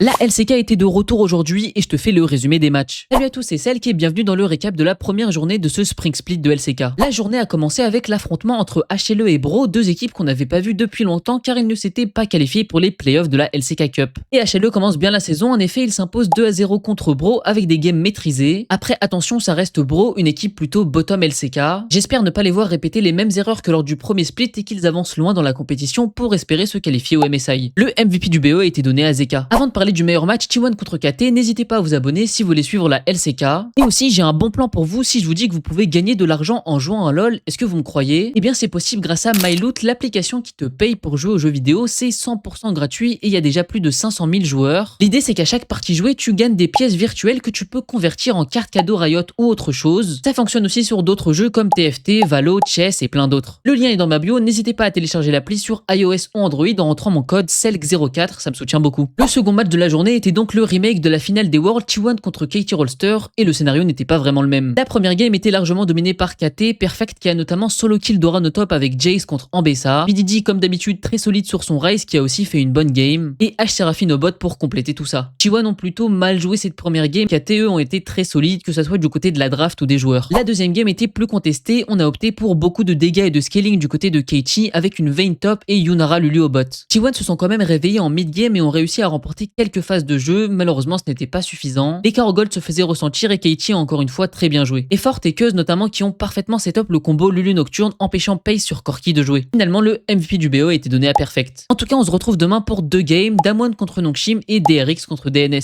La LCK était de retour aujourd'hui et je te fais le résumé des matchs. Salut à tous, c'est Cell qui est bienvenue dans le récap de la première journée de ce Spring Split de LCK. La journée a commencé avec l'affrontement entre HLE et Bro, deux équipes qu'on n'avait pas vues depuis longtemps car ils ne s'étaient pas qualifiés pour les playoffs de la LCK Cup. Et HLE commence bien la saison, en effet il s'impose 2-0 contre Bro avec des games maîtrisés. Après attention, ça reste Bro, une équipe plutôt bottom LCK. J'espère ne pas les voir répéter les mêmes erreurs que lors du premier split et qu'ils avancent loin dans la compétition pour espérer se qualifier au MSI. Le MVP du BO a été donné à Zeka. Avant de parler du meilleur match, T1 contre KT, n'hésitez pas à vous abonner si vous voulez suivre la LCK. Et aussi, j'ai un bon plan pour vous si je vous dis que vous pouvez gagner de l'argent en jouant à LoL. Est-ce que vous me croyez? Eh bien, c'est possible grâce à MyLoot, l'application qui te paye pour jouer aux jeux vidéo. C'est 100% gratuit et il y a déjà plus de 500 000 joueurs. L'idée, c'est qu'à chaque partie jouée, tu gagnes des pièces virtuelles que tu peux convertir en cartes cadeaux Riot ou autre chose. Ça fonctionne aussi sur d'autres jeux comme TFT, Valo, Chess et plein d'autres. Le lien est dans ma bio, n'hésitez pas à télécharger l'appli sur iOS ou Android en entrant mon code CELC04, ça me soutient beaucoup. Le second match de la journée était donc le remake de la finale des Worlds, T1 contre Katie Rolster, et le scénario n'était pas vraiment le même. La première game était largement dominée par KT, Perfect qui a notamment solo kill Doran au top avec Jace contre Ambessa, BDD comme d'habitude très solide sur son Ryze qui a aussi fait une bonne game, et H Seraphine au bot pour compléter tout ça. T1 ont plutôt mal joué cette première game, KT eux ont été très solides, que ça soit du côté de la draft ou des joueurs. La deuxième game était plus contestée, on a opté pour beaucoup de dégâts et de scaling du côté de Katie avec une Vayne top et Yunara Lulu au bot. T1 se sont quand même réveillés en mid-game et ont réussi à remporter quelques phases de jeu, malheureusement ce n'était pas suffisant. L'écart au gold se faisait ressentir et Katie a encore une fois très bien joué. Et Forte et Keuse notamment qui ont parfaitement setup le combo Lulu Nocturne empêchant Pace sur Corki de jouer. Finalement le MVP du BO a été donné à Perfect. En tout cas on se retrouve demain pour deux games, Damwon contre Nongshim et DRX contre DNS.